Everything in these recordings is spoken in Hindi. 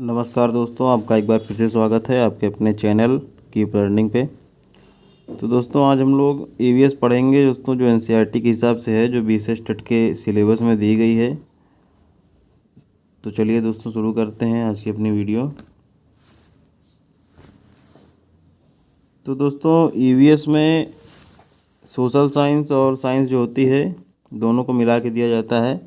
नमस्कार दोस्तों, आपका एक बार फिर से स्वागत है आपके अपने चैनल कीप लर्निंग पे। तो दोस्तों आज हम लोग ईवीएस पढ़ेंगे दोस्तों, जो एनसीईआरटी के हिसाब से है, जो 20 स्टेट के सिलेबस में दी गई है। तो चलिए दोस्तों शुरू करते हैं आज की अपनी वीडियो। तो दोस्तों ईवीएस में सोशल साइंस और साइंस जो होती है दोनों को मिला के दिया जाता है,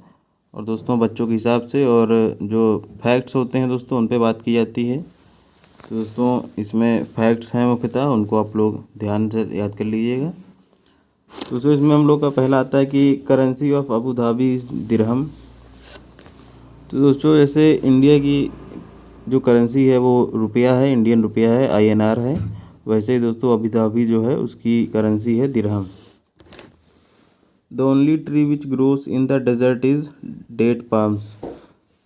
और दोस्तों बच्चों के हिसाब से, और जो फैक्ट्स होते हैं दोस्तों उन पे बात की जाती है। तो दोस्तों इसमें फैक्ट्स हैं मुख्यतः, उनको आप लोग ध्यान से याद कर लीजिएगा। तो दोस्तों इसमें हम लोग का पहला आता है कि currency of Abu Dhabi is dirham. तो दोस्तों जैसे इंडिया की जो करेंसी है वो रुपया है, इंडियन रुपया है, INR है, वैसे ही दोस्तों अबू धाबी जो है उसकी करेंसी है दिरहम। The only tree which grows in the desert is date palms.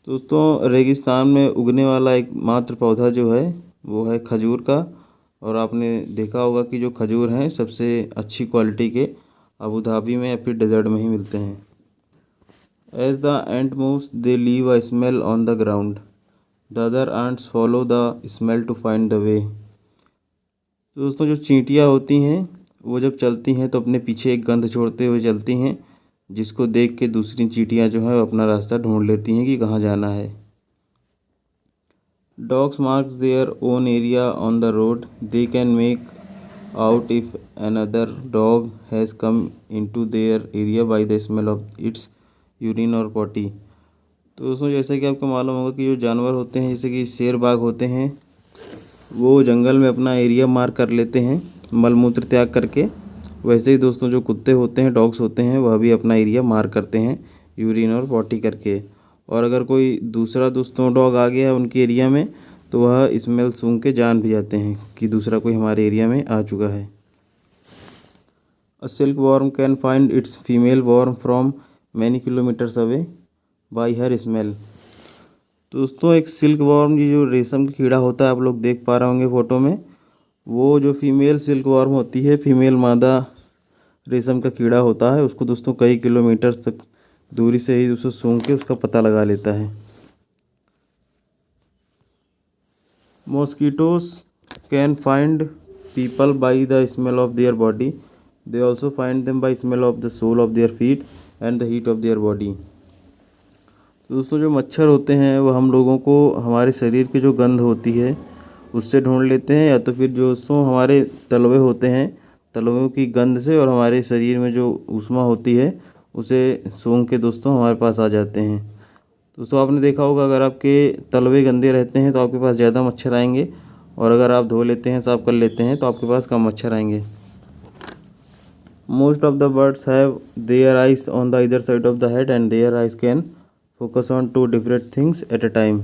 दोस्तों रेगिस्तान में उगने वाला एकमात्र पौधा जो है वो है खजूर का, और आपने देखा होगा कि जो खजूर हैं सबसे अच्छी क्वालिटी के अबू धाबी में या फिर डेजर्ट में ही मिलते हैं। As the ant moves they leave a smell on the ground, the other ants follow the smell to find the way. तो दोस्तों जो चींटियाँ होती हैं वो जब चलती हैं तो अपने पीछे एक गंध छोड़ते हुए चलती हैं, जिसको देख के दूसरी चींटियाँ जो हैं वो अपना रास्ता ढूंढ लेती हैं कि कहाँ जाना है। Dogs marks their own area on the road, they can make out if another dog has come into their area by the smell of its urine और पॉटी। तो दोस्तों जैसे कि आपको मालूम होगा कि जो जानवर होते हैं जैसे कि शेर बाघ होते हैं वो जंगल में अपना एरिया मार्क कर लेते हैं मलमूत्र त्याग करके, वैसे ही दोस्तों जो कुत्ते होते हैं, डॉग्स होते हैं, वह भी अपना एरिया मार्क करते हैं यूरिन और पॉटी करके। और अगर कोई दूसरा दोस्तों डॉग आ गया है उनके एरिया में तो वह स्मेल सूंघ के जान भी जाते हैं कि दूसरा कोई हमारे एरिया में आ चुका है। A silk worm can find its female worm from many kilometres away by her smell. तो दोस्तों एक सिल्क वॉर्म, ये जो रेशम का कीड़ा होता है, आप लोग देख पा रहे होंगे फ़ोटो में, वो जो फीमेल सिल्क वॉर्म होती है, फीमेल मादा रेशम का कीड़ा होता है, उसको दोस्तों कई किलोमीटर तक दूरी से ही उसको सूंघ के उसका पता लगा लेता है। Mosquitoes can find people by the smell of their body, they also find them by smell of the sole of their feet and the heat of their body. दोस्तों जो मच्छर होते हैं वो हम लोगों को हमारे शरीर की जो गंध होती है उससे ढूंढ लेते हैं, या तो फिर जो दोस्तों हमारे तलवे होते हैं, तलवों की गंध से, और हमारे शरीर में जो ऊष्मा होती है उसे सूंघ के दोस्तों हमारे पास आ जाते हैं। दोस्तों आपने देखा होगा अगर आपके तलवे गंदे रहते हैं तो आपके पास ज़्यादा मच्छर आएंगे, और अगर आप धो लेते हैं, साफ कर लेते हैं, तो आपके पास कम मच्छर आएंगे। Most of the birds have their eyes on the इधर side of the head and their eyes can focus on two different things at a time.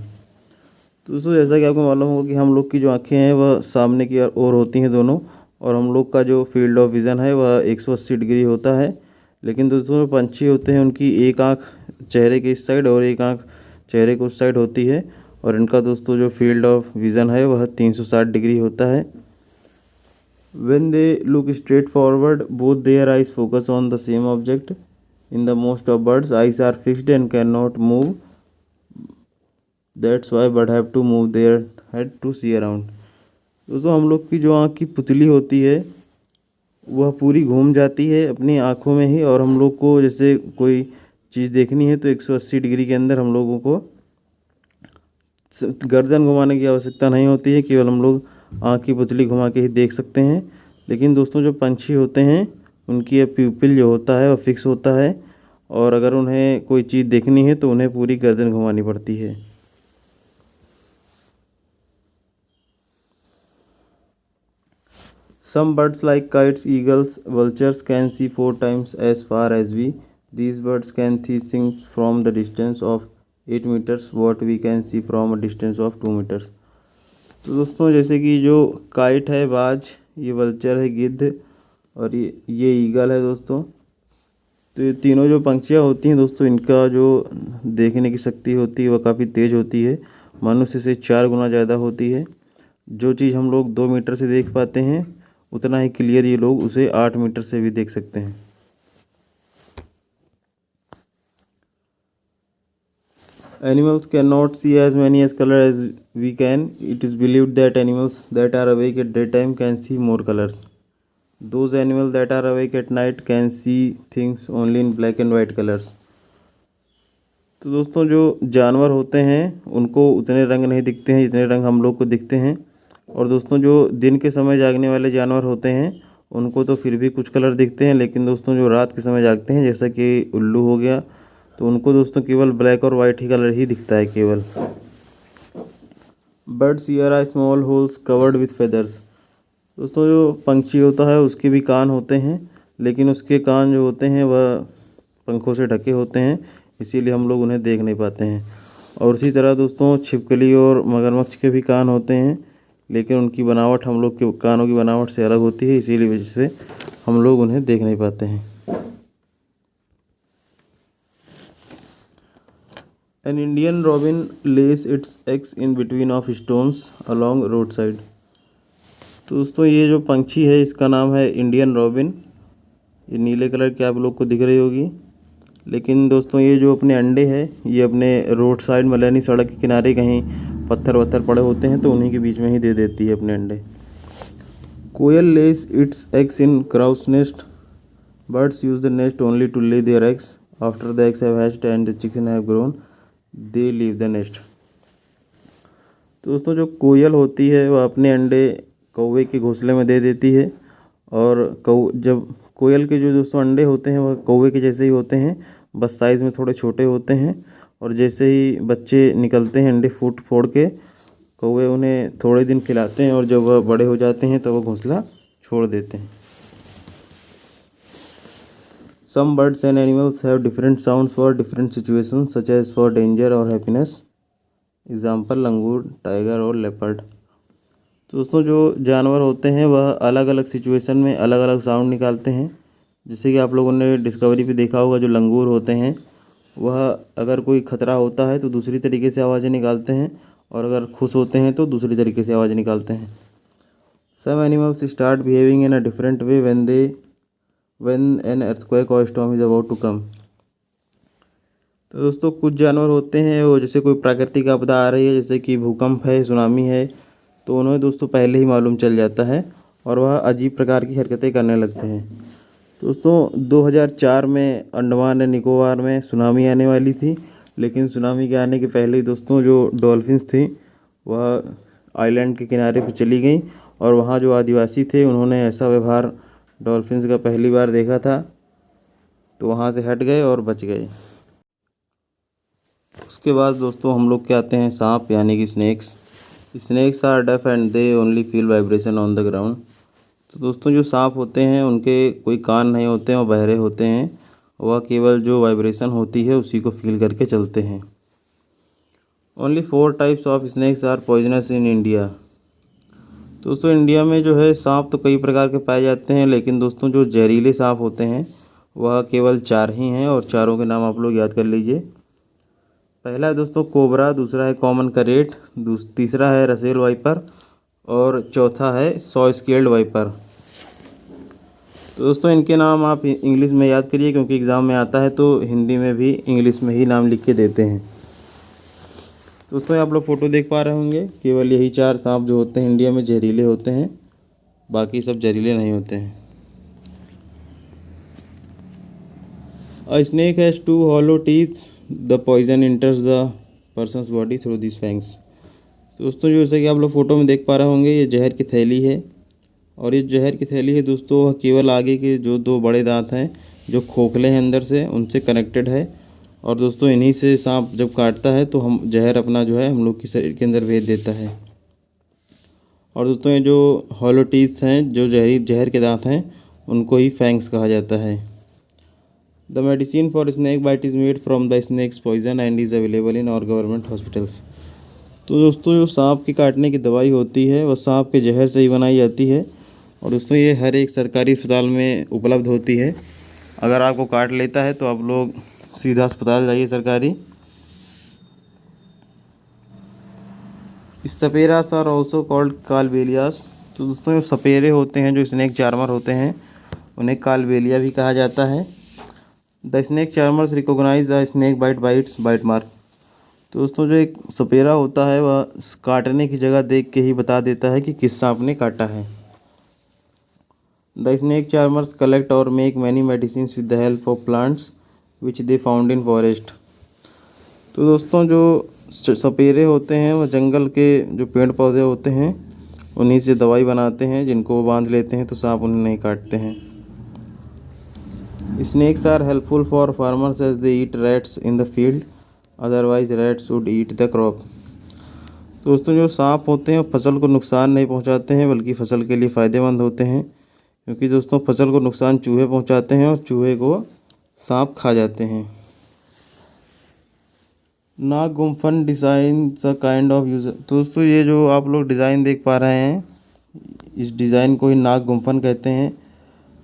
तो दोस्तों जैसा कि आपको मालूम होगा कि हम लोग की जो आँखें हैं वह सामने की ओर होती हैं दोनों, और हम लोग का जो फील्ड ऑफ विज़न है वह 180 डिग्री होता है। लेकिन दोस्तों जो पंछी होते हैं उनकी एक आँख चेहरे के इस साइड और एक आँख चेहरे के उस साइड होती है, और इनका दोस्तों जो फील्ड ऑफ विज़न है वह 360 डिग्री होता है। When they look straight forward, both their eyes focus on the same object. In the most of birds, eyes are fixed and cannot move. That's why bird have to move their head to see around. दोस्तों हम लोग की जो आँख की पुतली होती है वह पूरी घूम जाती है अपनी आँखों में ही, और हम लोग को जैसे कोई चीज़ देखनी है तो 180 डिग्री के अंदर हम लोगों को गर्दन घुमाने की आवश्यकता नहीं होती है, केवल हम लोग आँख की पुतली घुमा के ही देख सकते हैं। लेकिन दोस्तों जो पंछी होते हैं उनकी यह प्यूपिल जो होता है वह फिक्स होता है, और अगर उन्हें कोई चीज़ देखनी है तो उन्हें पूरी गर्दन घुमानी पड़ती है। Some birds like kites, eagles, vultures can see 4 times as far as we. These birds can see things from the distance of 8 meters what we can see from a distance of 2 meters. तो दोस्तों जैसे कि जो काइट है बाज, ये वल्चर है गिद्ध, और ये ईगल है दोस्तों। तो ये तीनों जो पंछियाँ होती हैं दोस्तों, इनका जो देखने की शक्ति होती है वह काफ़ी तेज़ होती है, मनुष्य से 4 गुना ज़्यादा होती है। जो चीज़ हम लोग 2 मीटर से देख पाते हैं उतना ही क्लियर ये लोग उसे 8 मीटर से भी देख सकते हैं। Animals cannot see as many as color as we can. It is believed that animals that are awake at daytime can see more colors. Those animals that are awake at night can see things only in black and white colors. तो दोस्तों जो जानवर होते हैं उनको उतने रंग नहीं दिखते हैं जितने रंग हम लोग को दिखते हैं। और दोस्तों जो दिन के समय जागने वाले जानवर होते हैं उनको तो फिर भी कुछ कलर दिखते हैं, लेकिन दोस्तों जो रात के समय जागते हैं जैसा कि उल्लू हो गया, तो उनको दोस्तों केवल ब्लैक और वाइट ही कलर ही दिखता है केवल। Birds ear are small holes covered with feathers. दोस्तों जो पंछी होता है उसके भी कान होते हैं, लेकिन उसके कान जो होते हैं वह पंखों से ढके होते हैं, इसीलिए हम लोग उन्हें देख नहीं पाते हैं। और उसी तरह दोस्तों छिपकली और मगरमच्छ के भी कान होते हैं, लेकिन उनकी बनावट हम लोग के कानों की बनावट से अलग होती है, इसीलिए वजह से हम लोग उन्हें देख नहीं पाते हैं। An Indian robin lays its eggs in between of stones along roadside। तो दोस्तों ये जो पंछी है इसका नाम है इंडियन रॉबिन। ये नीले कलर की आप लोग को दिख रही होगी, लेकिन दोस्तों ये जो अपने अंडे हैं ये अपने रोड साइड में यानी सड़क के किनारे कहीं पत्थर वत्थर पड़े होते हैं तो उन्हीं के बीच में ही दे देती है अपने अंडे। Koel lays its eggs in crow's nest. Birds use the nest only to lay their eggs. After the eggs have hatched and the chicken have grown they leave the nest. तो दोस्तों जो कोयल होती है वह अपने अंडे कौवे के घोंसले में दे देती है। और जब कोयल के जो दोस्तों अंडे होते हैं वह कौवे के जैसे ही होते हैं, बस साइज़ में थोड़े छोटे होते हैं। और जैसे ही बच्चे निकलते हैं अंडे फूट फोड़ के, कौवे उन्हें थोड़े दिन खिलाते हैं और जब वह बड़े हो जाते हैं तो वह घोंसला छोड़ देते हैं। Some birds and animals have different sounds for different situations, such as for danger or happiness. Example langur, tiger और लेपर्ड। तो दोस्तों जो जानवर होते हैं वह अलग अलग सिचुएशन में अलग अलग साउंड निकालते हैं। जैसे कि आप लोगों ने डिस्कवरी पे देखा होगा, जो लंगूर होते हैं वह अगर कोई खतरा होता है तो दूसरी तरीके से आवाज़ें निकालते हैं, और अगर खुश होते हैं तो दूसरी तरीके से आवाज़ें निकालते हैं। Some animals start behaving in a different way when an earthquake or storm is about to come। तो दोस्तों कुछ जानवर होते हैं वो जैसे कोई प्राकृतिक आपदा आ रही है, जैसे कि भूकंप है, सुनामी है, तो उन्हें दोस्तों पहले ही मालूम चल जाता है और वह अजीब प्रकार की हरकतें करने लगते हैं। दोस्तों 2004 में अंडमान एंड निकोबार में सुनामी आने वाली थी, लेकिन सुनामी के आने के पहले ही दोस्तों जो डॉल्फिन्स थी वह आइलैंड के किनारे पर चली गई, और वहाँ जो आदिवासी थे उन्होंने ऐसा व्यवहार डॉल्फिन्स का पहली बार देखा था, तो वहाँ से हट गए और बच गए। उसके बाद दोस्तों हम लोग के आते हैं सांप यानी कि snakes. Snakes are deaf and they only feel vibration on the ground. तो दोस्तों जो सांप होते हैं उनके कोई कान नहीं होते हैं, वो बहरे होते हैं, वह केवल जो वाइब्रेशन होती है उसी को फील करके चलते हैं। Only 4 types of snakes are poisonous in India. दोस्तों इंडिया में जो है सांप तो कई प्रकार के पाए जाते हैं, लेकिन दोस्तों जो जहरीले सांप होते हैं वह केवल 4 ही हैं, और चारों के नाम आप लोग याद कर लीजिए। पहला है दोस्तों कोबरा, दूसरा है कॉमन करेट, तीसरा है रसेल वाइपर, और चौथा है सॉ स्केल्ड वाइपर। तो दोस्तों इनके नाम आप इंग्लिश में याद करिए, क्योंकि एग्ज़ाम में आता है तो हिंदी में भी इंग्लिश में ही नाम लिख के देते हैं। दोस्तों आप लोग फ़ोटो देख पा रहे होंगे, केवल यही 4 सांप जो होते हैं इंडिया में जहरीले होते हैं, बाकी सब जहरीले नहीं होते हैं। A snake has 2 hollow teeth. The poison enters the person's body through these fangs। दोस्तों जैसे कि आप लोग फ़ोटो में देख पा रहे होंगे, ये जहर की थैली है, और ये जहर की थैली है दोस्तों वह केवल आगे के जो 2 बड़े दांत हैं जो खोखले हैं अंदर से, उनसे कनेक्टेड है। और दोस्तों इन्हीं से सांप जब काटता है तो हम जहर अपना जो है हम लोग के शरीर के अंदर भेज देता है। और दोस्तों ये जो हॉलो टीथ हैं, जो जहर के दांत हैं, उनको ही फैंग्स कहा जाता है। The medicine for snake bite is made from the snake's poison and is available in our government hospitals. तो दोस्तों जो सांप के काटने की दवाई होती है वह सांप के जहर से ही बनाई जाती है, और दोस्तों ये हर एक सरकारी अस्पताल में उपलब्ध होती है। अगर आपको काट लेता है तो आप लोग सीधा अस्पताल जाइए सरकारी। सपेरास आर ऑल्सो कॉल्ड कालबेलियास। तो दोस्तों जो सपेरे होते हैं, जो स्नेक चार्मर होते हैं, उन्हें कालबेलिया भी कहा जाता है। The snake charmers recognise the snake bite bites bite mark. तो दोस्तों जो एक सपेरा होता है वह काटने की जगह देख के ही बता देता है कि किस सांप ने काटा है। द स्नेक चार्मर्स कलेक्ट और make many medicine with the help of plants which they found in forest. तो दोस्तों जो सपेरे होते हैं वह जंगल के जो पेड़ पौधे होते हैं उन्हीं से दवाई बनाते हैं, जिनको वो बांध लेते हैं तो सांप उन्हें नहीं काटते हैं। Snakes are helpful for farmers as they eat rats in the field, otherwise rats would eat the crop. दोस्तों जो सांप होते हैं फसल को नुकसान नहीं पहुंचाते हैं बल्कि फसल के लिए फ़ायदेमंद होते हैं, क्योंकि दोस्तों फसल को नुकसान चूहे पहुंचाते हैं और चूहे को सांप खा जाते हैं। नाग गुम्फन design the kind of user. दोस्तों ये जो आप लोग डिज़ाइन देख पा रहे हैं इस डिज़ाइन को ही नाग गुम्फन कहते हैं।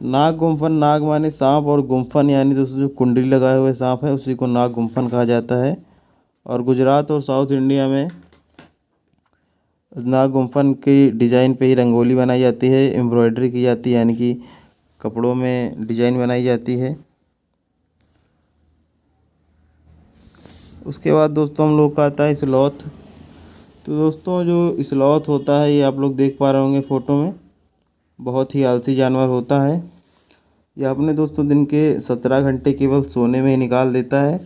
नाग गुम्फन, नाग माने सांप और गुम्फन यानी दोस्तों जो कुंडली लगाए हुए सांप है उसी को नाग गुम्फन कहा जाता है। और गुजरात और साउथ इंडिया में नाग गुम्फन की डिज़ाइन पे ही रंगोली बनाई जाती है, एम्ब्रॉयडरी की जाती है, यानी कि कपड़ों में डिज़ाइन बनाई जाती है। उसके बाद दोस्तों हम लोग का आता है स्लॉथ। तो दोस्तों जो स्लॉथ होता है ये आप लोग देख पा रहे होंगे फ़ोटो में, बहुत ही आलसी जानवर होता है। यह अपने दोस्तों दिन के 17 घंटे केवल सोने में ही निकाल देता है।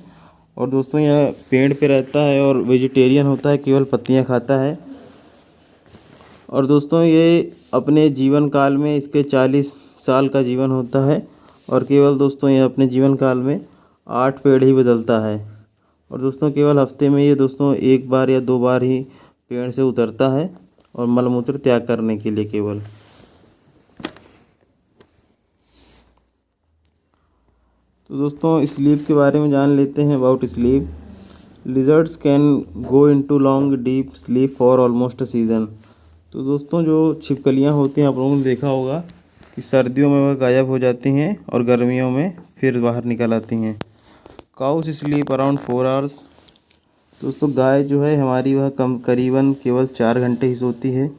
और दोस्तों यह पेड़ पे रहता है और वेजिटेरियन होता है, केवल पत्तियां खाता है। और दोस्तों ये अपने जीवन काल में इसके 40 साल का जीवन होता है और केवल दोस्तों यह अपने जीवन काल में 8 पेड़ ही बदलता है। और दोस्तों केवल हफ्ते में ये दोस्तों 1 बार या 2 बार ही पेड़ से उतरता है और मलमूत्र त्याग करने के लिए केवल। तो दोस्तों स्लीप के बारे में जान लेते हैं। About sleep, lizards can go into long deep sleep for almost a season. तो दोस्तों जो छिपकलियाँ होती हैं आप लोगों ने देखा होगा कि सर्दियों में वह गायब हो जाती हैं और गर्मियों में फिर बाहर निकल आती हैं। Cows sleep around 4 hours. दोस्तों गाय जो है हमारी वह करीबन केवल 4 घंटे ही सोती है।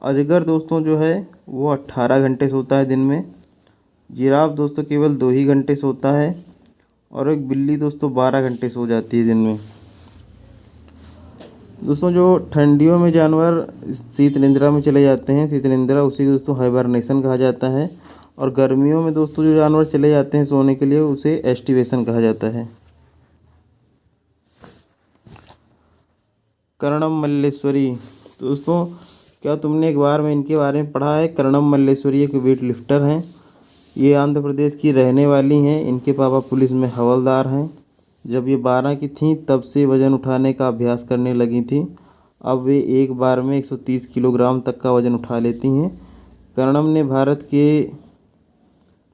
अजगर दोस्तों जो है वो 18 घंटे सोता है दिन में। जिराफ दोस्तों केवल 2 ही घंटे सोता है। और एक बिल्ली दोस्तों 12 घंटे सो जाती है दिन में। दोस्तों जो ठंडियों में जानवर शीत निद्रा में चले जाते हैं, शीत निद्रा उसी को दोस्तों हाइबरनेशन कहा जाता है। और गर्मियों में दोस्तों जो जानवर चले जाते हैं सोने के लिए उसे एस्टिवेशन कहा जाता है। कर्णम मल्लेश्वरी। तो दोस्तों क्या तुमने एक बार में इनके बारे में पढ़ा है? कर्णम मल्लेश्वरी एक वेट लिफ्टर हैं। ये आंध्र प्रदेश की रहने वाली हैं। इनके पापा पुलिस में हवलदार हैं। जब ये 12 की थीं तब से वज़न उठाने का अभ्यास करने लगी थीं। अब वे एक बार में 130 किलोग्राम तक का वज़न उठा लेती हैं। कर्णम ने भारत के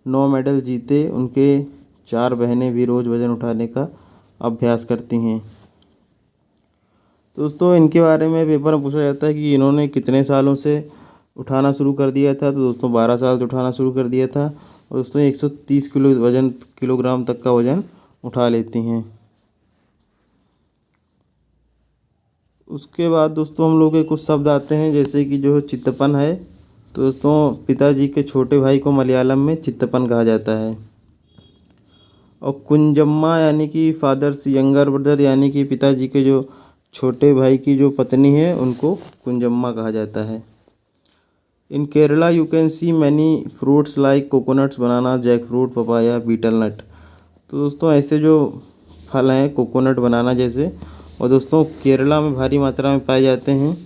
9 मेडल जीते। उनके 4 बहनें भी रोज़ वज़न उठाने का अभ्यास करती हैं। दोस्तों इनके बारे में पेपर में पूछा जाता है कि इन्होंने कितने सालों से उठाना शुरू कर दिया था। तो दोस्तों 12 साल से उठाना शुरू कर दिया था। और दोस्तों 130 किलोग्राम तक का वज़न उठा लेती हैं। उसके बाद दोस्तों हम लोग के कुछ शब्द आते हैं जैसे कि जो चित्तपन है। तो दोस्तों पिताजी के छोटे भाई को मलयालम में चित्तपन कहा जाता है। और कुंजम्मा यानी कि फादर्स यंगर ब्रदर यानी कि पिताजी के जो छोटे भाई की जो पत्नी है उनको कुंजम्मा कहा जाता है। In Kerala you can see many fruits like coconuts, banana, jackfruit, papaya, betel nut. तो दोस्तों ऐसे जो फल हैं कोकोनट, बनाना जैसे, और दोस्तों केरला में भारी मात्रा में पाए जाते हैं।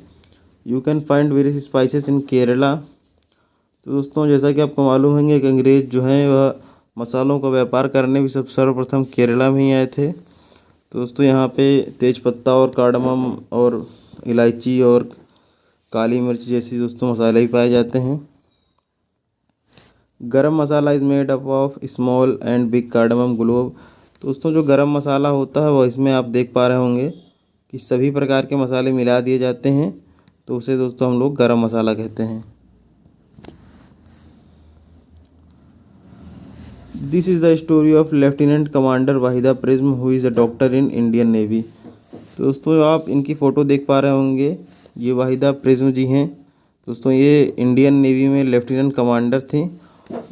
You can find various spices इन केरला। तो दोस्तों जैसा कि आपको मालूम होंगे कि अंग्रेज़ जो हैं वह मसालों का व्यापार करने भी सर्वप्रथम केरला में ही आए थे। तो दोस्तों यहाँ पे तेज पत्ता और कार्डमम और इलायची और काली मिर्च जैसी दोस्तों मसाले भी पाए जाते हैं। Garam masala is made up of small and big cardamom globe. दोस्तों जो गरम मसाला होता है वो इसमें आप देख पा रहे होंगे कि सभी प्रकार के मसाले मिला दिए जाते हैं, तो उसे दोस्तों हम लोग गरम मसाला कहते हैं। This is the story of lieutenant commander Waheeda prism who is a doctor in Indian navy. तो दोस्तों आप इनकी फ़ोटो देख पा रहे होंगे, ये वाहिदा प्रिज्म जी हैं। दोस्तों ये इंडियन नेवी में लेफ्टिनेंट कमांडर थी।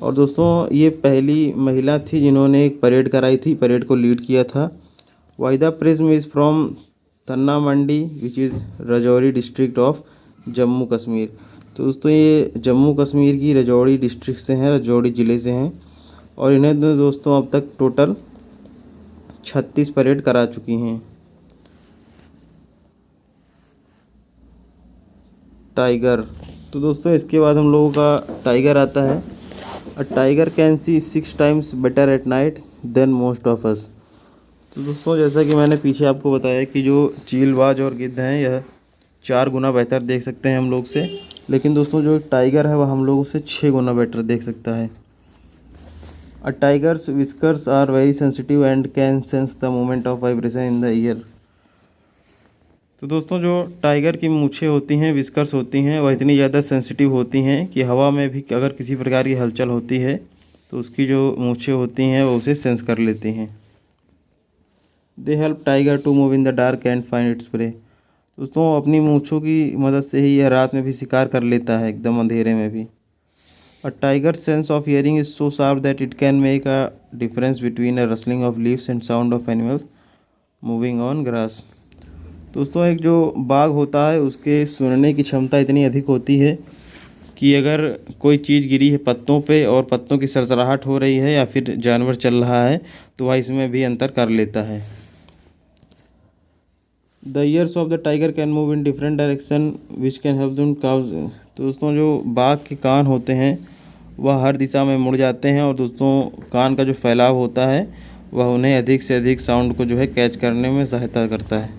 और दोस्तों ये पहली महिला थी जिन्होंने एक परेड कराई थी, परेड को लीड किया था। Waheeda prism is from Tanna Mandi which is Rajouri district of Jammu Kashmir. तो दोस्तों ये जम्मू कश्मीर की राजौरी डिस्ट्रिक्ट से हैं, राजौरी ज़िले से हैं और इन्हें दोस्तों अब तक टोटल 36 परेड करा चुकी हैं। टाइगर, तो दोस्तों इसके बाद हम लोगों का टाइगर आता है। A tiger can see 6 times better at night than most of us. तो दोस्तों जैसा कि मैंने पीछे आपको बताया कि जो चीलबाज और गिद्ध हैं यह 4 गुना बेहतर देख सकते हैं हम लोग से, लेकिन दोस्तों जो टाइगर है वह हम लोगों से 6 गुना बेटर देख सकता है। A tiger's whiskers are very sensitive and can sense the movement of vibration in the air. तो दोस्तों जो टाइगर की मूछें होती हैं, विस्कर्स होती हैं, वह इतनी ज़्यादा सेंसिटिव होती हैं कि हवा में भी अगर किसी प्रकार की हलचल होती है तो उसकी जो मूछें होती हैं वो उसे सेंस कर लेती हैं। They help tiger to move in the dark and find its prey. दोस्तों अपनी मूँछों की मदद से ही यह रात में भी शिकार कर लेता है, एकदम अंधेरे में भी। A tiger sense of hearing is so sharp that it can make a difference between a rustling of leaves and sound of animals moving on grass. दोस्तों एक जो बाघ होता है उसके सुनने की क्षमता इतनी अधिक होती है कि अगर कोई चीज़ गिरी है पत्तों पे और पत्तों की सरसराहट हो रही है या फिर जानवर चल रहा है तो वह इसमें भी अंतर कर लेता है। The ears of the tiger can move in different direction which can help them cause. तो दोस्तों जो बाघ के कान होते हैं वह हर दिशा में मुड़ जाते हैं और दोस्तों कान का जो फैलाव होता है वह उन्हें अधिक से अधिक साउंड को जो है कैच करने में सहायता करता है।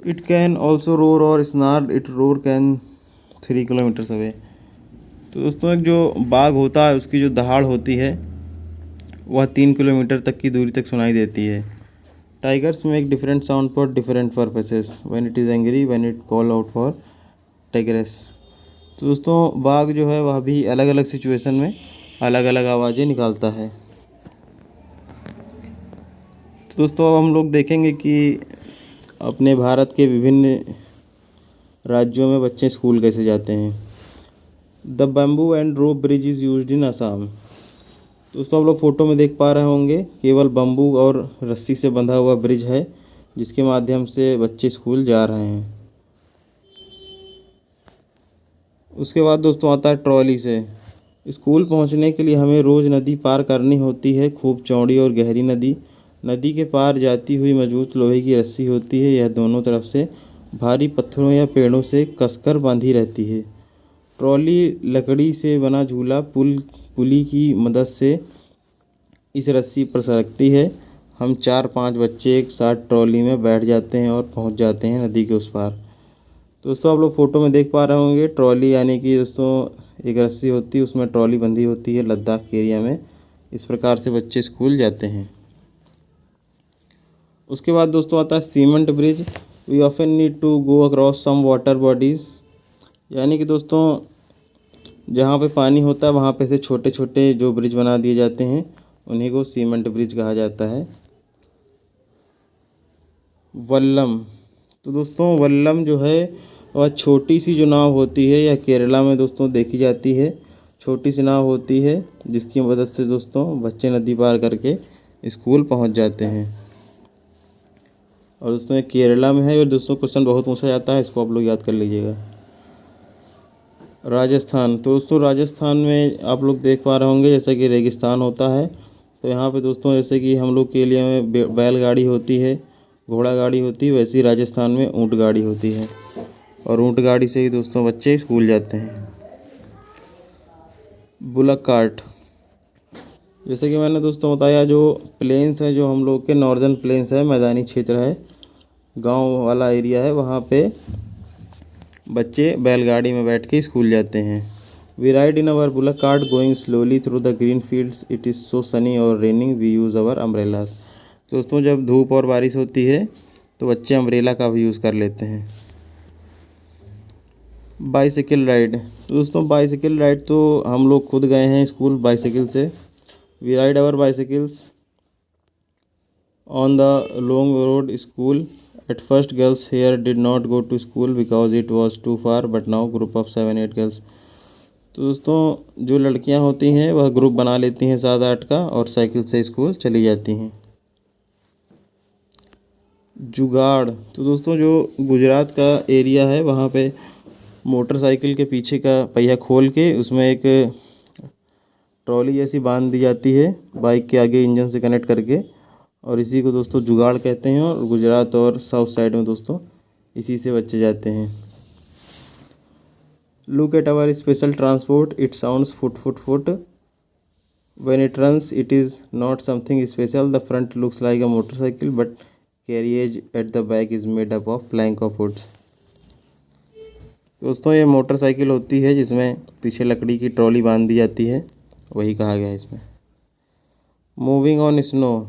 इट कैन ऑल्सो रोर और snarl, it roar can 3 kilometres away. तो दोस्तों एक जो बाघ होता है उसकी जो दहाड़ होती है वह 3 किलोमीटर तक की दूरी तक सुनाई देती है। Tigers make different sound for different purposes when it is angry when it call out for tigress. तो दोस्तों बाघ जो है वह भी अलग अलग सिचुएशन में अलग अलग आवाज़ें निकालता है। तो दोस्तों अब हम लोग देखेंगे कि अपने भारत के विभिन्न राज्यों में बच्चे स्कूल कैसे जाते हैं। The bamboo and rope bridge is used in Assam. दोस्तों आप लोग फ़ोटो में देख पा रहे होंगे केवल बम्बू और रस्सी से बंधा हुआ ब्रिज है जिसके माध्यम से बच्चे स्कूल जा रहे हैं। उसके बाद दोस्तों आता है ट्रॉली से। स्कूल पहुंचने के लिए हमें रोज़ नदी पार करनी होती है, खूब चौड़ी और गहरी नदी। नदी के पार जाती हुई मजबूत लोहे की रस्सी होती है, यह दोनों तरफ से भारी पत्थरों या पेड़ों से कसकर बांधी रहती है। ट्रॉली लकड़ी से बना झूला पुली की मदद से इस रस्सी पर सरकती है। हम 4-5 बच्चे एक साथ ट्रॉली में बैठ जाते हैं और पहुंच जाते हैं नदी के उस पार। दोस्तों आप लोग फ़ोटो में देख पा रहे होंगे ट्रॉली यानी कि दोस्तों एक रस्सी होती है उसमें ट्रॉली बंधी होती है लद्दाख के एरिया में। इस प्रकार से बच्चे स्कूल जाते हैं। उसके बाद दोस्तों आता है cement bridge. We often need to go across some water bodies. यानी कि दोस्तों जहाँ पे पानी होता है वहाँ पे से छोटे छोटे जो ब्रिज बना दिए जाते हैं उन्हीं को सीमेंट ब्रिज कहा जाता है। वल्लम, तो दोस्तों वल्लम जो है वह छोटी सी जो नाव होती है यह केरला में दोस्तों देखी जाती है। छोटी सी नाव होती है जिसकी मदद से दोस्तों बच्चे नदी पार करके स्कूल पहुंच जाते हैं। और दोस्तों ये केरला में है और दोस्तों क्वेश्चन बहुत पूछा जाता है, इसको आप लोग याद कर लीजिएगा। राजस्थान, तो दोस्तों राजस्थान में आप लोग देख पा रहे होंगे जैसा कि रेगिस्तान होता है तो यहाँ पे दोस्तों जैसे कि हम लोग के एरिया में बैलगाड़ी होती है, घोड़ा गाड़ी होती है, वैसे ही राजस्थान में ऊँट गाड़ी होती है और ऊँट गाड़ी से ही दोस्तों बच्चे स्कूल जाते हैं। बुलक कार्ट, जैसे कि मैंने दोस्तों बताया जो प्लेन्स हैं जो हम लोग के नॉर्दर्न प्लेन्स है, मैदानी क्षेत्र है, गांव वाला एरिया है, वहाँ पे बच्चे बैलगाड़ी में बैठ के स्कूल जाते हैं। We ride in our bullock cart going slowly through the green fields, it is so sunny और raining, we use our umbrellas. दोस्तों जब धूप और बारिश होती है तो बच्चे अम्ब्रेला का भी यूज़ कर लेते हैं। बाईसाइकिल राइड, तो दोस्तों बाईसाइकिल राइड तो हम लोग खुद गए हैं स्कूल बाईसाइकिल से। We ride our bicycles on the long road school. At first girls here did not go to school because it was too far, but now group of 7-8 girls. तो दोस्तों जो लड़कियां होती हैं वह ग्रुप बना लेती हैं 7-8 का और साइकिल से स्कूल चली जाती हैं। जुगाड़, तो दोस्तों जो गुजरात का एरिया है वहाँ पे मोटरसाइकिल के पीछे का पहिया खोल के उसमें एक ट्रॉली जैसी बांध दी जाती है बाइक के आगे इंजन से कनेक्ट करके, और इसी को दोस्तों जुगाड़ कहते हैं। और गुजरात और साउथ साइड में दोस्तों इसी से बच्चे जाते हैं। Look at our special transport, it sounds phut phut phut, when it runs it is not something special, the front looks like a motorcycle but carriage at the back is made up of plank of woods. दोस्तों ये मोटरसाइकिल होती है जिसमें पीछे लकड़ी की ट्रॉली बांध दी जाती है, वही कहा गया है इसमें। मूविंग ऑन स्नो,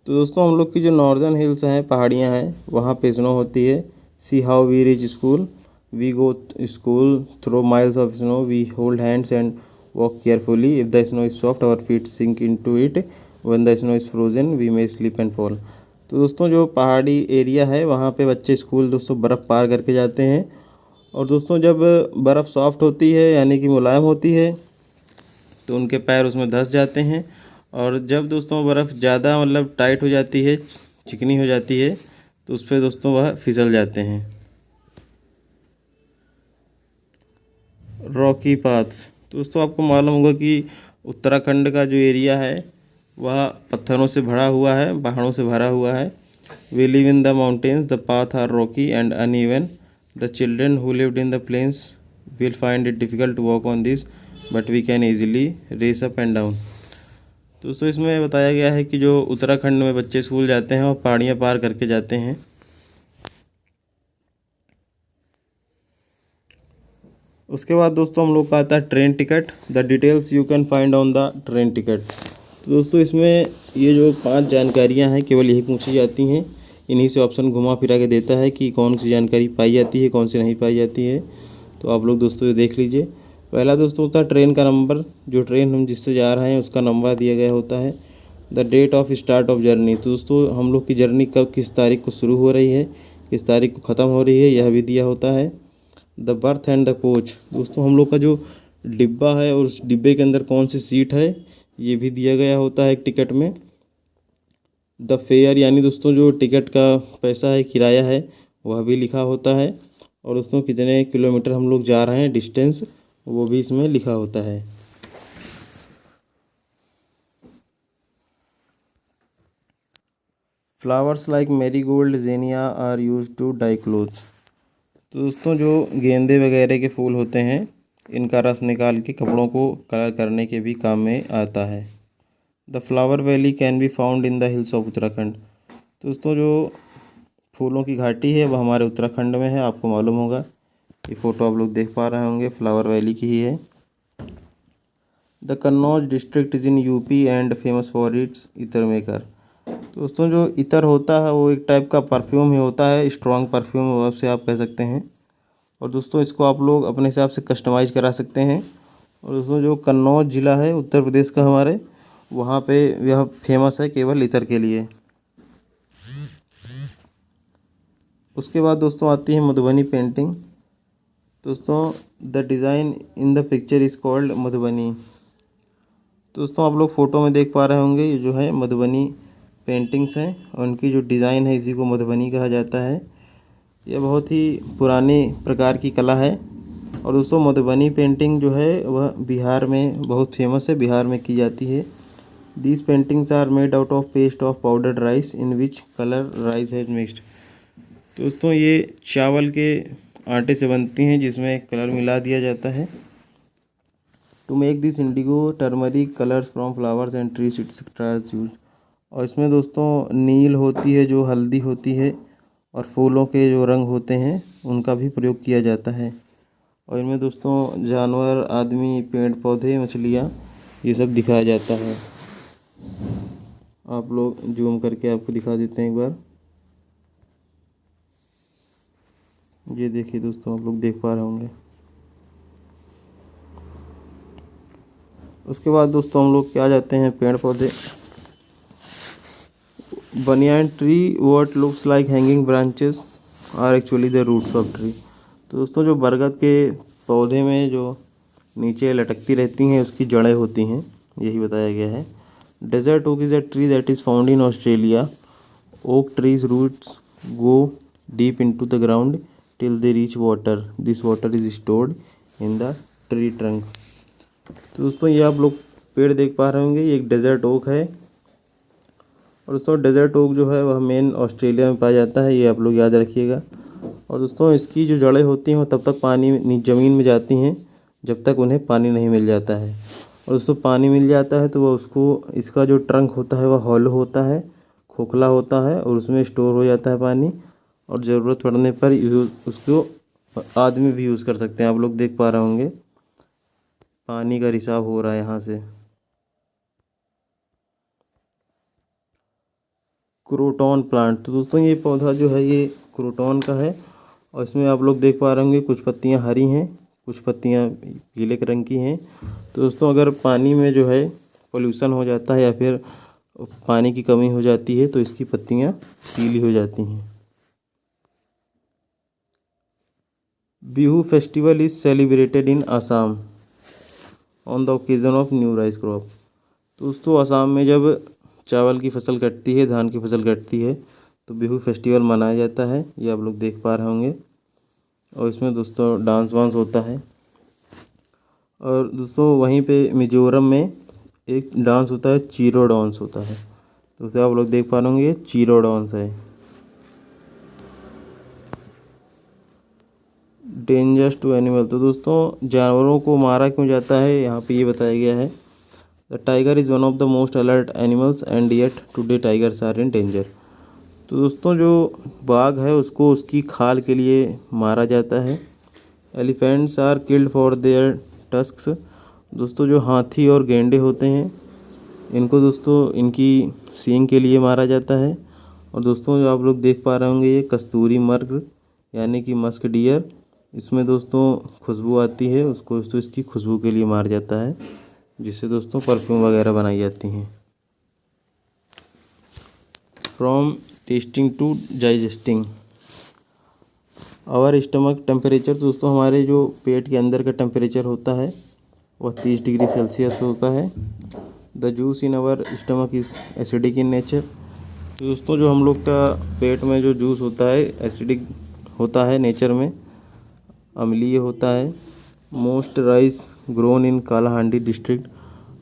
तो दोस्तों हम लोग की जो नॉर्दर्न हिल्स हैं, पहाड़ियाँ हैं, वहाँ पे स्नो होती है। See how we reach school, we go school through miles of snow, we hold hands and walk carefully, if the snow is soft our feet sink into it, when the snow is frozen we may slip and fall. तो दोस्तों जो पहाड़ी एरिया है वहाँ पे बच्चे स्कूल दोस्तों बर्फ़ पार करके जाते हैं। और दोस्तों जब बर्फ़ सॉफ्ट होती है यानी कि मुलायम होती है तो उनके पैर उसमें धंस जाते हैं, और जब दोस्तों बर्फ़ ज़्यादा मतलब टाइट हो जाती है, चिकनी हो जाती है, तो उस पर दोस्तों वह फिसल जाते हैं। रॉकी पाथ्स, दोस्तों आपको मालूम होगा कि उत्तराखंड का जो एरिया है वह पत्थरों से भरा हुआ है, पहाड़ों से भरा हुआ है। We live in the mountains, the path are rocky and uneven, the children who lived in the plains will find it difficult to walk on this but we can easily race up and down. दोस्तों इसमें बताया गया है कि जो उत्तराखंड में बच्चे स्कूल जाते हैं और पहाड़ियाँ पार करके जाते हैं। उसके बाद दोस्तों हम लोग का आता है train ticket, the details you can find on the train ticket. तो दोस्तों इसमें ये जो 5 जानकारियां हैं केवल यही पूछी जाती हैं, इन्हीं से ऑप्शन घुमा फिरा के देता है कि कौन सी जानकारी पाई जाती है, कौन सी नहीं पाई जाती है। तो आप लोग दोस्तों ये देख लीजिए। पहला दोस्तों होता है ट्रेन का नंबर, जो ट्रेन हम जिससे जा रहे हैं उसका नंबर दिया गया होता है। The date of start of journey, तो दोस्तों हम लोग की जर्नी कब किस तारीख को शुरू हो रही है, किस तारीख को ख़त्म हो रही है, यह भी दिया होता है। The birth and the coach, दोस्तों हम लोग का जो डिब्बा है और उस डिब्बे के अंदर कौन सी सीट है ये भी दिया गया होता है एक टिकट में। द फेयर, यानी दोस्तों जो टिकट का पैसा है, किराया है, वह भी लिखा होता है। और दोस्तों कितने किलोमीटर हम लोग जा रहे हैं, डिस्टेंस, वो भी इसमें लिखा होता है। Flowers like marigold, zinnia are use to dye clothes, तो दोस्तों जो गेंदे वगैरह के फूल होते हैं इनका रस निकाल के कपड़ों को कलर करने के भी काम में आता है। The flower valley can be found in the hills of Uttarakhand, दोस्तों जो फूलों की घाटी है वह हमारे उत्तराखंड में है, आपको मालूम होगा। ये फ़ोटो आप लोग देख पा रहे होंगे, फ्लावर वैली की ही है। The Kannauj district is in UP and famous for its इतर मेकर, दोस्तों जो इतर होता है वो एक टाइप का परफ्यूम ही होता है, स्ट्रॉन्ग परफ्यूम से आप कह सकते हैं। और दोस्तों इसको आप लोग अपने हिसाब से कस्टमाइज़ करा सकते हैं। और दोस्तों जो कन्नौज ज़िला है उत्तर प्रदेश का हमारे, वहाँ पे यह फेमस है केवल इतर के लिए। उसके बाद दोस्तों आती है मधुबनी पेंटिंग, दोस्तों the design in the picture is called Madhubani, दोस्तों आप लोग फ़ोटो में देख पा रहे होंगे ये जो है मधुबनी पेंटिंग्स हैं और उनकी जो डिज़ाइन है इसी को मधुबनी कहा जाता है। यह बहुत ही पुरानी प्रकार की कला है। और दोस्तों मधुबनी पेंटिंग जो है वह बिहार में बहुत फेमस है, बिहार में की जाती है। These paintings are made out of paste of powdered rice in which colour rice has mixed, दोस्तों ये चावल के आटे से बनती हैं जिसमें कलर मिला दिया जाता है। To make this indigo turmeric colours from flowers and trees etcetera use, और इसमें दोस्तों नील होती है जो हल्दी होती है और फूलों के जो रंग होते हैं उनका भी प्रयोग किया जाता है। और इनमें दोस्तों जानवर, आदमी, पेड़ पौधे, मछलियाँ, ये सब दिखाया जाता है। आप लोग जूम करके आपको दिखा देते हैं एक बार, ये देखिए दोस्तों आप लोग देख पा रहे होंगे। उसके बाद दोस्तों हम लोग क्या जाते हैं पेड़ पौधे। Banyan tree what looks like hanging branches are actually the roots of tree, तो दोस्तों जो बरगद के पौधे में जो नीचे लटकती रहती हैं उसकी जड़ें होती हैं, यही बताया गया है। Desert oak is a tree that is found in Australia, oak trees roots go deep into the ground till they reach water, this water is stored in the tree trunk. तो दोस्तों ये आप लोग पेड़ देख पा रहे होंगे, ये एक डेजर्ट ओक है। और दोस्तों डेजर्ट ओक जो है वह मेन ऑस्ट्रेलिया में पाया जाता है, ये आप लोग याद रखिएगा। और दोस्तों इसकी जो जड़ें होती हैं वो तब तक पानी ज़मीन में जाती हैं जब तक उन्हें पानी नहीं मिल जाता है। और दोस्तों पानी मिल जाता है तो वह उसको, इसका जो ट्रंक होता है वह हॉलो होता है, खोखला होता है और उसमें स्टोर हो जाता है पानी। और ज़रूरत पड़ने पर उसको आदमी भी यूज़ कर सकते हैं। आप लोग देख पा रहे होंगे पानी का रिसाव हो रहा है यहाँ से। क्रोटॉन प्लांट, तो दोस्तों ये पौधा जो है ये क्रोटॉन का है। और इसमें आप लोग देख पा रहे होंगे कुछ पत्तियां हरी हैं, कुछ पत्तियां पीले रंग की हैं। तो दोस्तों अगर पानी में जो है पोल्यूशन हो जाता है या फिर पानी की कमी हो जाती है तो इसकी पत्तियां पीली हो जाती हैं। Bihu festival is celebrated in Assam on the occasion of new rice crop. तो दोस्तों आसाम में जब चावल की फसल कटती है, धान की फसल कटती है तो बिहू फेस्टिवल मनाया जाता है, ये आप लोग देख पा रहे होंगे। और इसमें दोस्तों डांस वांस होता है। और दोस्तों वहीं पे मिजोरम में एक डांस होता है, चीरो डांस होता है, तो उसे आप लोग देख पा रहे होंगे, ये चीरो डांस है। डेंजर्स टू एनिमल, तो दोस्तों जानवरों को मारा क्यों जाता है यहाँ पे ये बताया गया है। The tiger is one of the most alert animals and yet today tigers are in danger. तो दोस्तों जो बाघ है उसको उसकी खाल के लिए मारा जाता है। Elephants are killed for their tusks, दोस्तों जो हाथी और गेंडे होते हैं इनको दोस्तों इनकी सींग के लिए मारा जाता है। और दोस्तों जो आप लोग देख पा रहे होंगे ये कस्तूरी मर्ग यानी कि मस्क डियर, इसमें दोस्तों खुशबू आती है, उसको दोस्तों इसकी खुशबू के लिए मारा जाता है, जिससे दोस्तों परफ्यूम वगैरह बनाई जाती हैं। From tasting to digesting our stomach temperature, दोस्तों हमारे जो पेट के अंदर का टेम्परेचर होता है वह 30 डिग्री सेल्सियस होता है। The juice in our stomach is acidic in nature, तो दोस्तों जो हम लोग का पेट में जो जूस होता है एसिडिक होता है, नेचर में अम्लीय होता है। Most rice grown in Kalahandi district.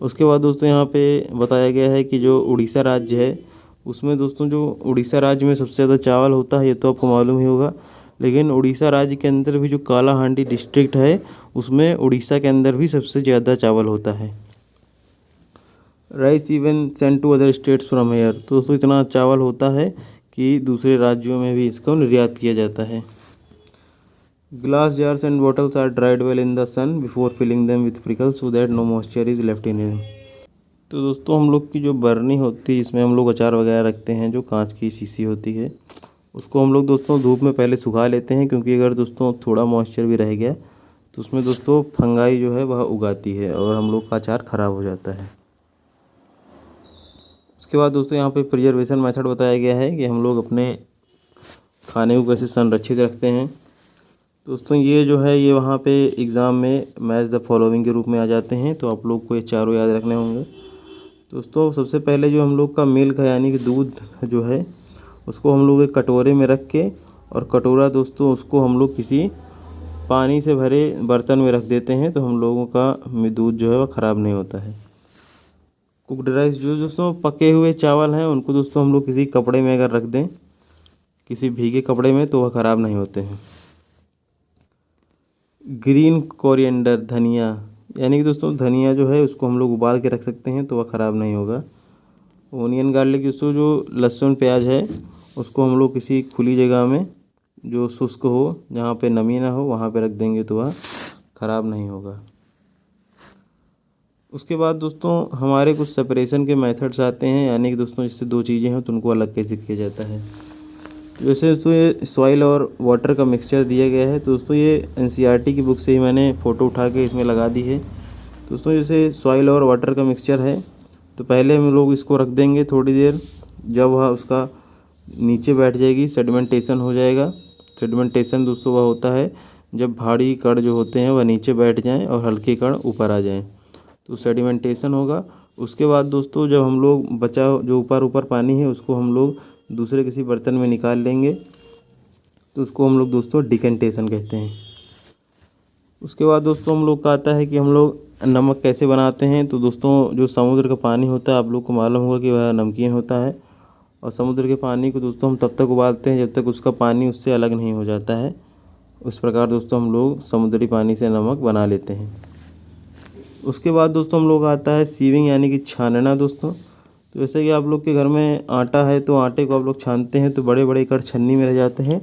उसके बाद दोस्तों यहाँ पे बताया गया है कि जो उड़ीसा राज्य है उसमें दोस्तों जो उड़ीसा राज्य में सबसे ज़्यादा चावल होता है, ये तो आपको मालूम ही होगा। लेकिन उड़ीसा राज्य के अंदर भी जो कालाहांडी डिस्ट्रिक्ट है उसमें उड़ीसा के अंदर भी सबसे ज़्यादा चावल होता है। Rice even send to other states from here, तो दोस्तों इतना चावल होता है कि दूसरे राज्यों में भी इसका निर्यात किया जाता है। Glass jars and bottles are dried well in the sun before filling them with pickles so that no moisture is left in them. तो दोस्तों हम लोग की जो बरनी होती है इसमें हम लोग अचार वगैरह रखते हैं, जो कांच की शीशी होती है उसको हम लोग दोस्तों धूप में पहले सुखा लेते हैं, क्योंकि अगर दोस्तों थोड़ा मॉइस्चर भी रह गया तो उसमें दोस्तों फंगाई जो है वह उगाती है और हम लोग का अचार ख़राब हो जाता है। उसके बाद दोस्तों यहाँ पे प्रिजर्वेशन मेथड बताया गया है कि हम लोग अपने खाने को कैसे संरक्षित रखते हैं। दोस्तों ये जो है ये वहाँ पे एग्ज़ाम में मैच द फॉलोइंग के रूप में आ जाते हैं, तो आप लोग को ये चारों याद रखने होंगे। दोस्तों सबसे पहले जो हम लोग का मिल्क है यानी कि दूध जो है उसको हम लोग एक कटोरे में रख के, और कटोरा दोस्तों उसको हम लोग किसी पानी से भरे बर्तन में रख देते हैं, तो हम लोगों का दूध जो है वह ख़राब नहीं होता है। कुकड राइस, जो दोस्तों पके हुए चावल हैं उनको दोस्तों हम लोग किसी कपड़े में अगर रख दें, किसी भीगे कपड़े में, तो वह ख़राब नहीं होते हैं। ग्रीन कोरिएंडर, धनिया, यानी कि दोस्तों धनिया जो है उसको हम लोग उबाल के रख सकते हैं तो वह ख़राब नहीं होगा। ओनियन गार्लिक, दोस्तों जो लहसुन प्याज है उसको हम लोग किसी खुली जगह में जो शुष्क हो, जहाँ पे नमी ना हो, वहाँ पे रख देंगे तो वह ख़राब नहीं होगा। उसके बाद दोस्तों हमारे कुछ सेपरेशन के मेथड्स आते हैं, यानी कि दोस्तों जिससे दो चीज़ें हैं तो उनको अलग कैसे किया जाता है। जैसे दोस्तों ये सॉइल और वाटर का मिक्सचर दिया गया है, तो दोस्तों ये एनसीईआरटी की बुक से ही मैंने फ़ोटो उठा के इसमें लगा दी है। दोस्तों जैसे सॉइल और वाटर का मिक्सचर है तो पहले हम लोग इसको रख देंगे थोड़ी देर, जब वह उसका नीचे बैठ जाएगी सेडिमेंटेशन हो जाएगा। सेडिमेंटेशन दोस्तों वह होता है जब भारी कण जो होते हैं वह नीचे बैठ जाएं और हल्के कण ऊपर आ जाएं, तो सेडिमेंटेशन होगा। उसके बाद दोस्तों जब हम लोग बचा जो ऊपर पानी है उसको हम लोग दूसरे किसी बर्तन में निकाल लेंगे तो उसको हम लोग दोस्तों डिकेंटेशन कहते हैं। उसके बाद दोस्तों हम लोग का आता है कि हम लोग नमक कैसे बनाते हैं। तो दोस्तों जो समुद्र का पानी होता है आप लोग को मालूम होगा कि वह नमकीन होता है, और समुद्र के पानी को दोस्तों हम तब तक उबालते हैं जब तक उसका पानी उससे अलग नहीं हो जाता है। उस प्रकार दोस्तों हम लोग समुद्री पानी से नमक बना लेते हैं। उसके बाद दोस्तों हम लोग आता है सीविंग यानी कि छानना दोस्तों। तो जैसे कि आप लोग के घर में आटा है तो आटे को आप लोग छानते हैं तो बड़े बड़े कण छन्नी में रह जाते हैं,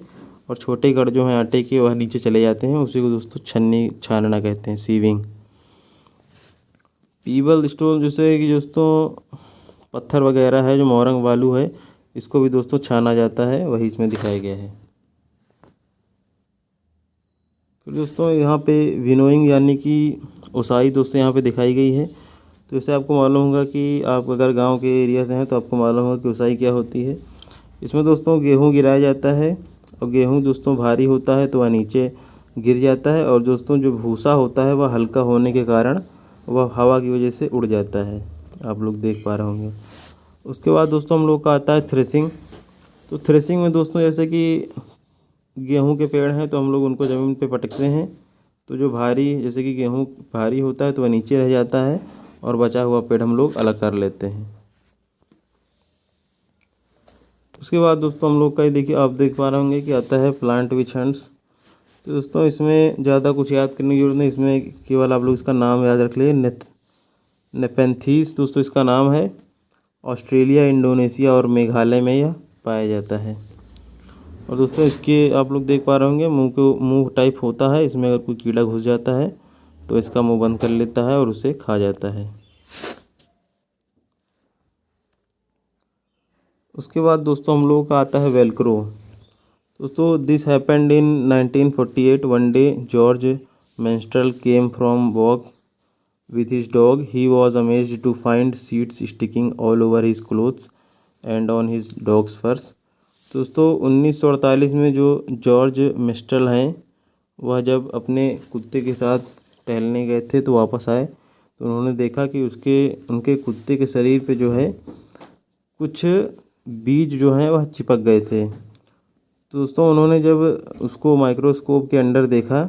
और छोटे कण जो हैं आटे के वह नीचे चले जाते हैं। उसी को दोस्तों छन्नी छानना कहते हैं, सीविंग। पीबल स्टोन जैसे कि दोस्तों पत्थर वगैरह है, जो मोरंग बालू है, इसको भी दोस्तों छाना जाता है, वही इसमें दिखाया गया है। फिर दोस्तों यहाँ पे विनोइंग यानी कि ओसाई दोस्तों यहाँ पे दिखाई गई है। तो इससे आपको मालूम होगा कि आप अगर गांव के एरिया से हैं तो आपको मालूम होगा कि ओसाई क्या होती है। इसमें दोस्तों गेहूँ गिराया जाता है, और गेहूँ दोस्तों भारी होता है तो वह नीचे गिर जाता है, और दोस्तों जो भूसा होता है वह हल्का होने के कारण वह हवा की वजह से उड़ जाता है, आप लोग देख पा रहे होंगे। उसके बाद दोस्तों हम लोग का आता है थ्रेसिंग। तो थ्रेसिंग में दोस्तों जैसे कि गेहूं के पेड़ हैं तो हम लोग उनको ज़मीन पे पटकते हैं, तो जो भारी जैसे कि गेहूं भारी होता है तो वह नीचे रह जाता है, और बचा हुआ पेड़ हम लोग अलग कर लेते हैं। उसके बाद दोस्तों हम लोग का देखिए आप देख पा रहे होंगे कि आता है प्लांट विच हंट्स। तो दोस्तों इसमें ज़्यादा कुछ याद करने की जरूरत नहीं, इसमें केवल आप लोग इसका नाम याद रख लिए, नेपेंथीस दोस्तों इसका नाम है। ऑस्ट्रेलिया, इंडोनेशिया और मेघालय में यह पाया जाता है। और दोस्तों इसके आप लोग देख पा रहे होंगे मुंह टाइप होता है, इसमें अगर कोई कीड़ा घुस जाता है तो इसका मुंह बंद कर लेता है और उसे खा जाता है। उसके बाद दोस्तों हम लोगों का आता है वेलक्रो। दोस्तों this happened in 1948। One day George menstrual came from walk with his dog. He was amazed to find seeds sticking all over his clothes and on his dog's furs. दोस्तों 1948 में जो जॉर्ज मिस्टल हैं वह जब अपने कुत्ते के साथ टहलने गए थे तो वापस आए तो उन्होंने देखा कि उनके कुत्ते के शरीर पे जो है कुछ बीज जो हैं वह चिपक गए थे। तो दोस्तों उन्होंने जब उसको माइक्रोस्कोप के अंदर देखा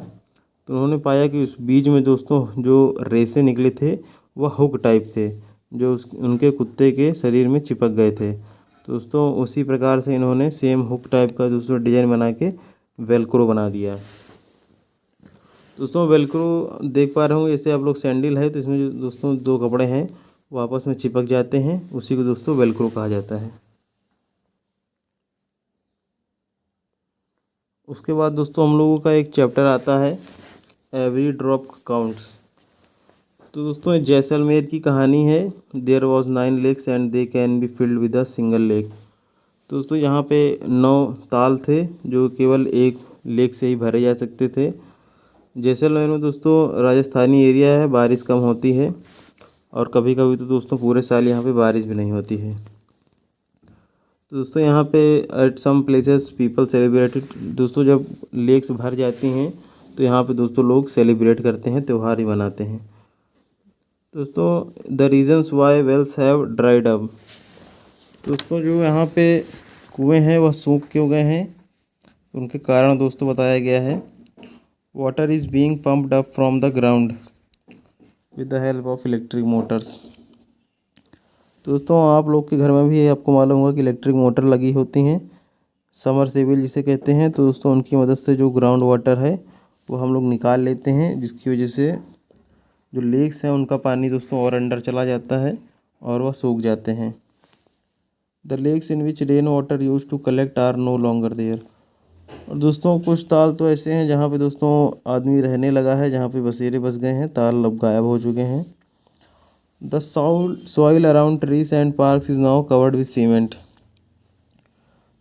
तो उन्होंने पाया कि उस बीज में दोस्तों जो रेसे निकले थे वह हुक टाइप थे, जो उनके कुत्ते के शरीर में चिपक गए थे। तो दोस्तों उसी प्रकार से इन्होंने सेम हुक टाइप का दोस्तों डिज़ाइन बना के वेलक्रो बना दिया। दोस्तों वेलक्रो देख पा रहे होंगे, जैसे आप लोग सैंडल है तो इसमें जो दोस्तों दो कपड़े हैं वो आपस में चिपक जाते हैं, उसी को दोस्तों वेलक्रो कहा जाता है। उसके बाद दोस्तों हम लोगों का एक चैप्टर आता है एवरी ड्रॉप काउंट्स। तो दोस्तों जैसलमेर की कहानी है। There was 9 lakes and they can be filled with a single lake. तो दोस्तों यहाँ पे 9 ताल थे जो केवल एक लेक से ही भरे जा सकते थे। जैसलमेर में दोस्तों राजस्थानी एरिया है, बारिश कम होती है, और कभी कभी तो दोस्तों पूरे साल यहाँ पे बारिश भी नहीं होती है। तो दोस्तों यहाँ पे at some places people celebrated. दोस्तों जब लेक्स भर जाती हैं तो यहाँ पे दोस्तों लोग सेलिब्रेट करते हैं, त्यौहार ही मनाते हैं। दोस्तों the reasons why wells have dried up. दोस्तों जो यहाँ पे कुएँ हैं वह सूख क्यों गए हैं, उनके कारण दोस्तों बताया गया है। Water is being pumped up from the ground with the help of electric Motors. दोस्तों आप लोग के घर में भी आपको मालूम होगा कि इलेक्ट्रिक मोटर लगी होती हैं, समरसेबल जिसे कहते हैं। तो दोस्तों उनकी मदद से जो ग्राउंड वाटर है वो हम लोग निकाल लेते हैं, जिसकी वजह से जो लेक्स हैं उनका पानी दोस्तों और अंदर चला जाता है और वह सूख जाते हैं। The lakes in which rain water use to collect are no longer there. और दोस्तों कुछ ताल तो ऐसे हैं जहाँ पे दोस्तों आदमी रहने लगा है, जहाँ पे बसेरे बस गए हैं, ताल अब गायब हो चुके हैं। The soil around trees and parks is now covered with cement.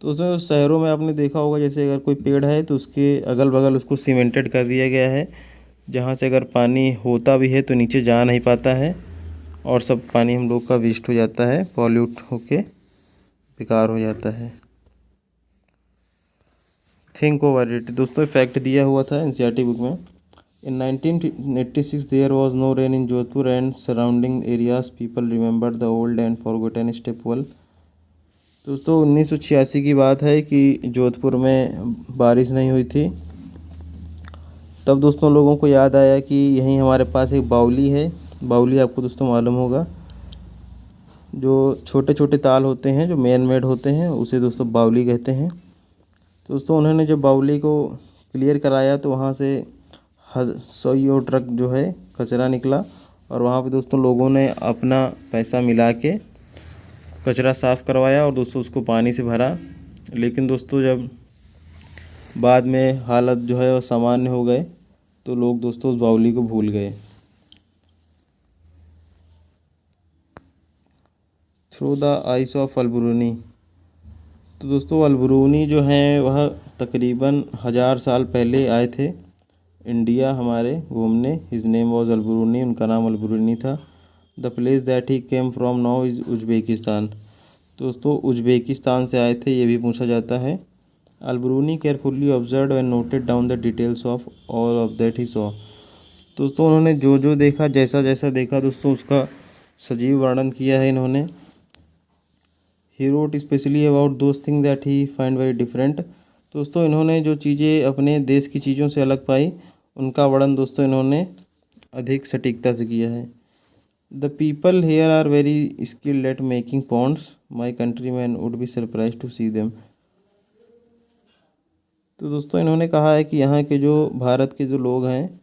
तो उसमें शहरों में आपने देखा होगा जैसे अगर कोई पेड़ है तो उसके अगल बगल उसको सीमेंटेड कर दिया गया है, जहाँ से अगर पानी होता भी है तो नीचे जा नहीं पाता है, और सब पानी हम लोग का वेस्ट हो जाता है, पॉल्यूट होके बेकार हो जाता है। Think over it. दोस्तों फैक्ट दिया हुआ था एनसीईआरटी बुक में। In 1986 there was no rain in Jodhpur and surrounding areas. People remembered the old and forgotten step well. दोस्तों 1986 की बात है कि जोधपुर में बारिश नहीं हुई थी। तब दोस्तों लोगों को याद आया कि यहीं हमारे पास एक बावली है। बावली आपको दोस्तों मालूम होगा, जो छोटे छोटे ताल होते हैं जो मैन मेड होते हैं उसे दोस्तों बावली कहते हैं। तो दोस्तों उन्होंने जब बावली को क्लियर कराया तो वहाँ से 100 ट्रक जो है कचरा निकला, और वहाँ पे दोस्तों लोगों ने अपना पैसा मिला के कचरा साफ़ करवाया और दोस्तों उसको पानी से भरा। लेकिन दोस्तों जब बाद में हालत जो है वो सामान्य हो गए तो लोग दोस्तों उस बावली को भूल गए। Through the ice of Al-Biruni. तो दोस्तों अलबरूनी जो हैं वह तकरीबन 1000 साल पहले आए थे इंडिया हमारे घूमने। हिज नेम वॉज अलबरूनी, उनका नाम अलबरूनी था। The place that he came from now is Uzbekistan. दोस्तों उज्बेकिस्तान से आए थे ये भी पूछा जाता है। Al-Biruni carefully observe and noted down the details of all of that he saw. दोस्तों उन्होंने जो जो देखा, जैसा जैसा देखा दोस्तों उसका सजीव वर्णन किया है इन्होंने। He wrote specially about those thing that he find very different. दोस्तों इन्होंने जो चीज़ें अपने देश की चीज़ों से अलग पाई उनका वर्णन दोस्तों इन्होंने अधिक सटीकता से किया है। The people here are very skilled at making ponds, my country man would be surprise to see them. तो दोस्तों इन्होंने कहा है कि यहाँ के जो भारत के जो लोग हैं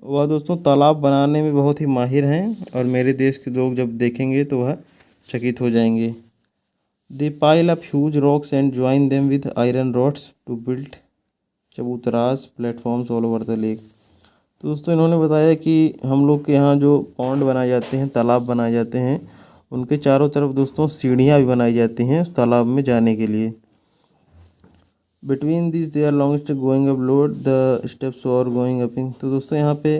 वह दोस्तों तालाब बनाने में बहुत ही माहिर हैं, और मेरे देश के लोग जब देखेंगे तो वह चकित हो जाएंगे। They pile up huge rocks and join them with iron rods to build chabutras platforms all over the lake. तो दोस्तों इन्होंने बताया कि हम लोग के यहाँ जो पॉन्ड बनाए जाते हैं, तालाब बनाए जाते हैं, उनके चारों तरफ दोस्तों सीढ़ियाँ भी बनाई जाती हैं उस तालाब में जाने के लिए। Between this they are long going up load the steps or going upping. तो दोस्तों यहाँ पे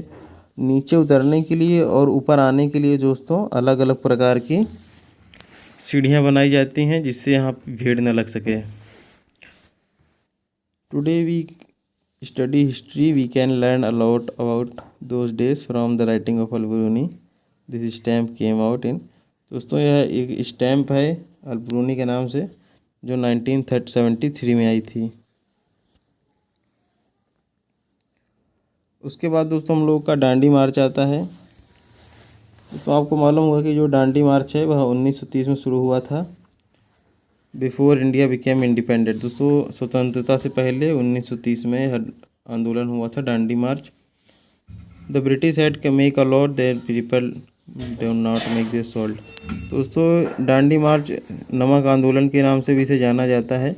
नीचे उतरने के लिए और ऊपर आने के लिए दोस्तों अलग अलग प्रकार की सीढ़ियाँ बनाई जाती हैं जिससे यहाँ पे भीड़ न लग सके। Today we study history we can learn a lot about those days from the writing of Alberuni. This stamp came out in. दोस्तों यह एक स्टैम्प है अलबरूनी के नाम से जो 1973 में आई थी। उसके बाद दोस्तों हम लोग का डांडी मार्च आता है। दोस्तों आपको मालूम होगा कि जो डांडी मार्च है वह 1930 में शुरू हुआ था, बिफोर इंडिया बिकेम इंडिपेंडेंट। दोस्तों स्वतंत्रता से पहले 1930 में आंदोलन हुआ था Dandi march. The British had make a law there people do not make their salt. दोस्तों डांडी मार्च नमक आंदोलन के नाम से भी इसे जाना जाता है।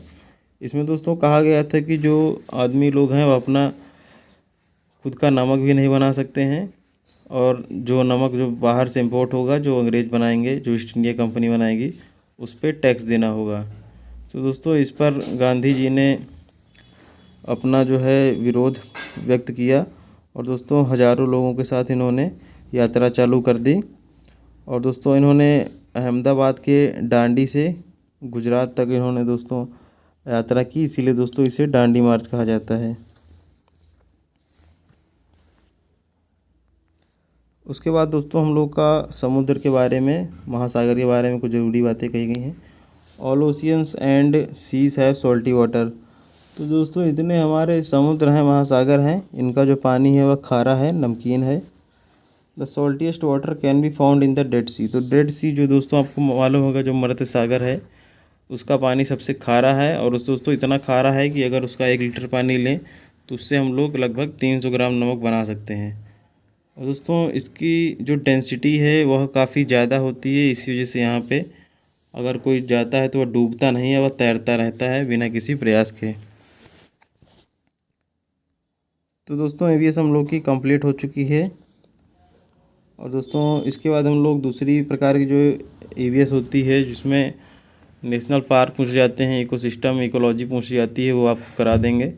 इसमें दोस्तों कहा गया था कि जो आदमी लोग हैं वो अपना खुद का नमक भी नहीं बना सकते हैं, और जो नमक जो बाहर से इंपोर्ट होगा, जो अंग्रेज़ बनाएंगे, जो ईस्ट इंडिया कंपनी बनाएगी, उस पर टैक्स देना होगा। तो दोस्तों इस पर गांधी जी ने अपना जो है विरोध व्यक्त किया, और दोस्तों हज़ारों लोगों के साथ इन्होंने यात्रा चालू कर दी। और दोस्तों इन्होंने अहमदाबाद के डांडी से गुजरात तक इन्होंने दोस्तों यात्रा की, इसीलिए दोस्तों इसे डांडी मार्च कहा जाता है। उसके बाद दोस्तों हम लोग का समुद्र के बारे में, महासागर के बारे में कुछ ज़रूरी बातें कही गई हैं। All oceans and seas have salty water. तो दोस्तों इतने हमारे समुद्र हैं, महासागर हैं, इनका जो पानी है वह खारा है, नमकीन है। The saltiest water can be found in the Dead Sea. तो डेड सी जो दोस्तों आपको मालूम होगा जो मृत सागर है, उसका पानी सबसे खारा है, और उस दोस्तों इतना खारा है कि अगर उसका 1 लीटर पानी लें तो उससे हम लोग लगभग 300 ग्राम नमक बना सकते हैं। और दोस्तों इसकी जो डेंसिटी है वह काफ़ी ज़्यादा होती है, इसी वजह से यहाँ पे अगर कोई जाता है तो वह डूबता नहीं है, वह तैरता रहता है बिना किसी प्रयास के। तो दोस्तों ईवीएस हम लोग की कंप्लीट हो चुकी है। और दोस्तों इसके बाद हम लोग दूसरी प्रकार की जो ईवीएस होती है जिसमें नेशनल पार्क पूछे जाते हैं, इकोसिस्टम इकोलॉजी पूछी जाती है, वो आपको करा देंगे।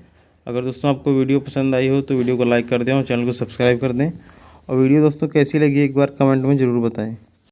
अगर दोस्तों आपको वीडियो पसंद आई हो तो वीडियो को लाइक कर दें और चैनल को सब्सक्राइब कर दें। और वीडियो दोस्तों कैसी लगी एक बार कमेंट में ज़रूर बताएं।